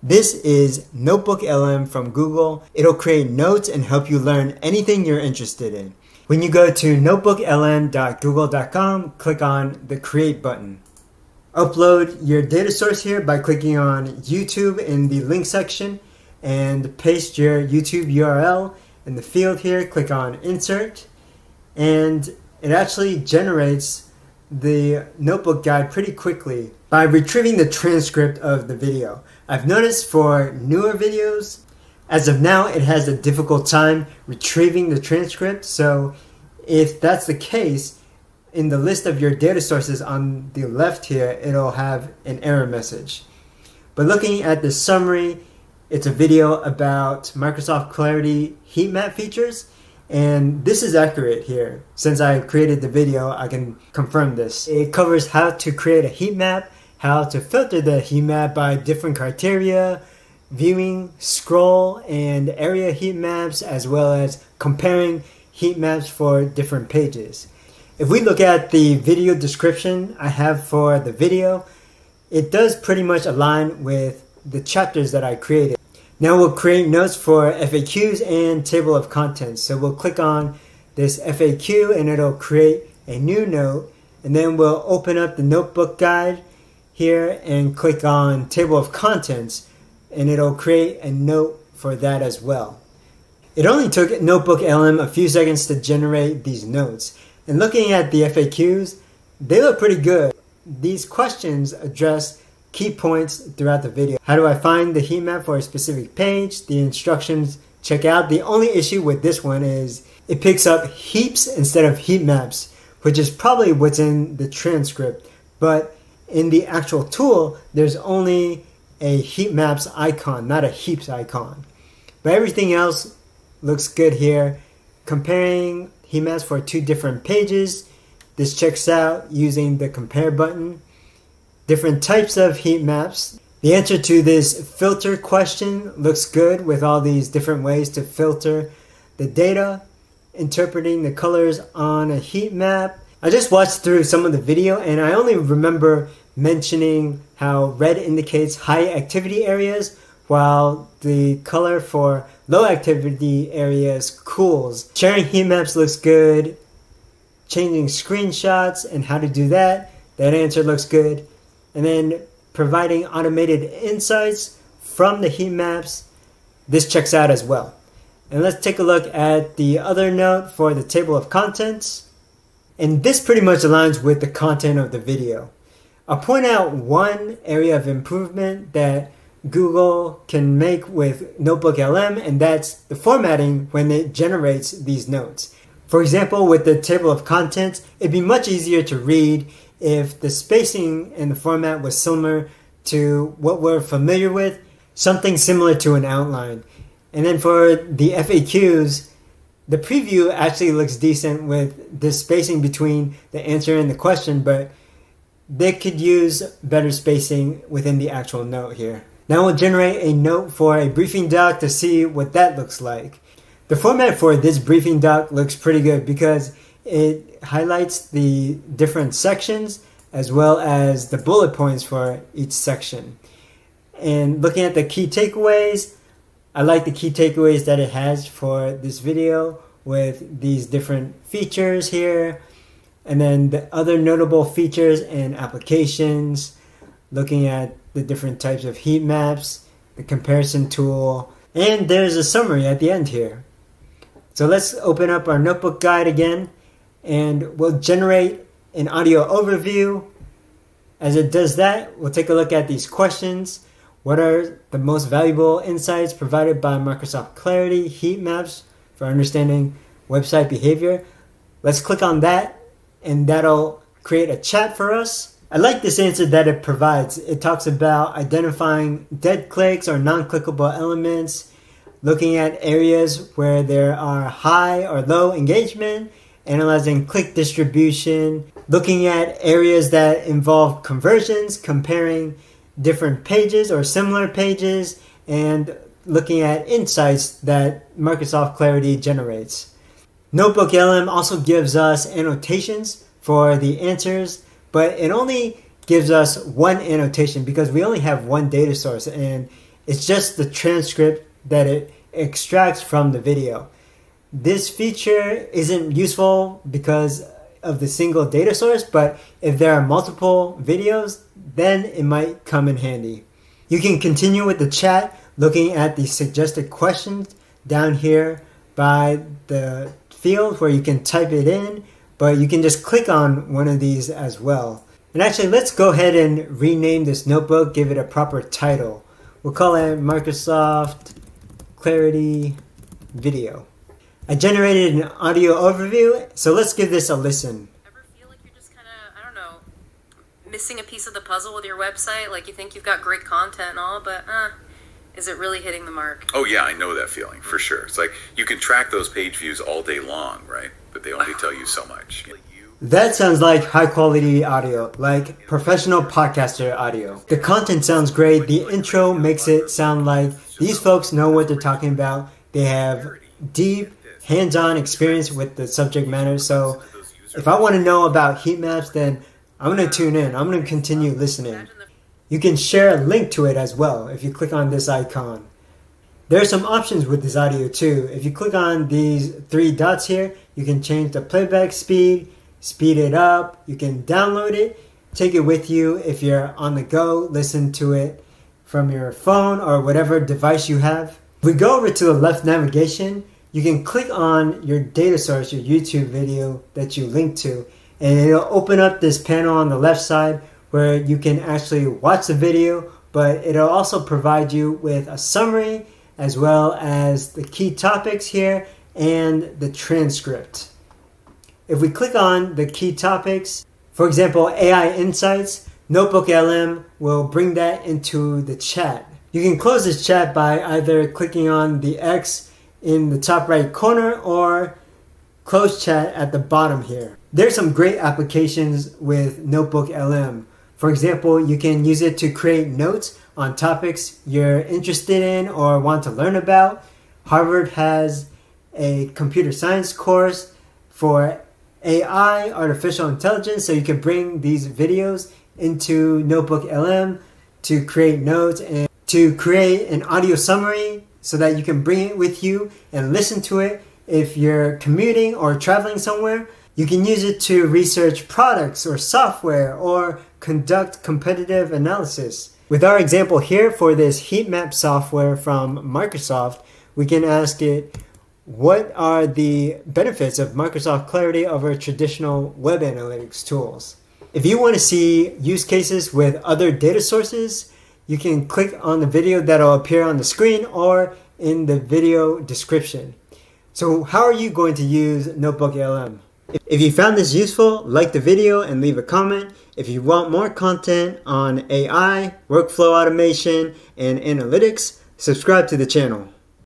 This is NotebookLM from Google. It'll create notes and help you learn anything you're interested in. When you go to notebooklm.google.com, click on the Create button. Upload your data source here by clicking on YouTube in the link section and paste your YouTube URL in the field here. Click on Insert, and it actually generates the notebook guide pretty quickly by retrieving the transcript of the video. I've noticed for newer videos, as of now, it has a difficult time retrieving the transcript. So if that's the case, in the list of your data sources on the left here, it'll have an error message. But looking at the summary, it's a video about Microsoft Clarity heat map features. And this is accurate here. Since I created the video, I can confirm this. It covers how to create a heat map, how to filter the heat map by different criteria, viewing, scroll, and area heat maps, as well as comparing heat maps for different pages. If we look at the video description I have for the video, it does pretty much align with the chapters that I created. Now we'll create notes for FAQs and table of contents. So we'll click on this FAQ and it'll create a new note, and then we'll open up the notebook guide here and click on table of contents, and it'll create a note for that as well. It only took NotebookLM a few seconds to generate these notes. And looking at the FAQs, they look pretty good. These questions address key points throughout the video. How do I find the heat map for a specific page? The instructions check out. The only issue with this one is it picks up heaps instead of heat maps, which is probably what's in the transcript. But in the actual tool, there's only a heat maps icon, not a heaps icon. But everything else looks good here. Comparing heat maps for two different pages, this checks out using the compare button. Different types of heat maps. The answer to this filter question looks good with all these different ways to filter the data. Interpreting the colors on a heat map. I just watched through some of the video and I only remember mentioning how red indicates high activity areas while the color for low activity areas cools. Sharing heat maps looks good. Changing screenshots and how to do that answer looks good. And then providing automated insights from the heat maps, this checks out as well. And let's take a look at the other note for the table of contents. And this pretty much aligns with the content of the video. I'll point out one area of improvement that Google can make with NotebookLM, and that's the formatting when it generates these notes. For example, with the table of contents, it'd be much easier to read if the spacing and the format was similar to what we're familiar with, something similar to an outline. And then for the FAQs, the preview actually looks decent with the spacing between the answer and the question, but they could use better spacing within the actual note here. Now we'll generate a note for a briefing doc to see what that looks like. The format for this briefing doc looks pretty good because it highlights the different sections as well as the bullet points for each section. And looking at the key takeaways, I like the key takeaways that it has for this video with these different features here. And then the other notable features and applications, looking at the different types of heat maps, the comparison tool, and there's a summary at the end here. So let's open up our notebook guide again, and we'll generate an audio overview. As it does that, we'll take a look at these questions. What are the most valuable insights provided by Microsoft Clarity heat maps for understanding website behavior? Let's click on that, and that'll create a chat for us. I like this answer that it provides. It talks about identifying dead clicks or non-clickable elements, looking at areas where there are high or low engagement, analyzing click distribution, looking at areas that involve conversions, comparing different pages or similar pages, and looking at insights that Microsoft Clarity generates. NotebookLM also gives us annotations for the answers, but it only gives us one annotation because we only have one data source, and It's just the transcript that it extracts from the video. This feature isn't useful because of the single data source, but if there are multiple videos, then it might come in handy. You can continue with the chat looking at the suggested questions down here by the field where you can type it in, but you can just click on one of these as well. And actually, let's go ahead and rename this notebook, give it a proper title. We'll call it Microsoft Clarity Video. I generated an audio overview, so let's give this a listen. Ever feel like you're just kind of, I don't know, missing a piece of the puzzle with your website? Like you think you've got great content and all, but is it really hitting the mark? Oh yeah, I know that feeling for sure. It's like you can track those page views all day long, right? But they only tell you so much. That sounds like high quality audio, like professional podcaster audio. The content sounds great. The intro makes it sound like these folks know what they're talking about. They have deep, hands-on experience with the subject matter. So if I want to know about heat maps, then I'm going to tune in. I'm going to continue listening. You can share a link to it as well if you click on this icon. There are some options with this audio too. If you click on these three dots here, you can change the playback speed, speed it up. You can download it, take it with you if you're on the go, listen to it from your phone or whatever device you have. If we go over to the left navigation, you can click on your data source, your YouTube video that you link to, and it'll open up this panel on the left side where you can actually watch the video, but it'll also provide you with a summary as well as the key topics here and the transcript. If we click on the key topics, for example, AI Insights, NotebookLM will bring that into the chat. You can close this chat by either clicking on the X in the top right corner or close chat at the bottom here. There's some great applications with NotebookLM. For example, you can use it to create notes on topics you're interested in or want to learn about. Harvard has a computer science course for AI, artificial intelligence, so you can bring these videos into NotebookLM to create notes and to create an audio summary so that you can bring it with you and listen to it if you're commuting or traveling somewhere. You can use it to research products or software or conduct competitive analysis. With our example here for this heat map software from Microsoft, we can ask it, what are the benefits of Microsoft Clarity over traditional web analytics tools? If you want to see use cases with other data sources, you can click on the video that'll appear on the screen or in the video description. So how are you going to use NotebookLM? If you found this useful, like the video and leave a comment. If you want more content on AI, workflow automation, and analytics, subscribe to the channel.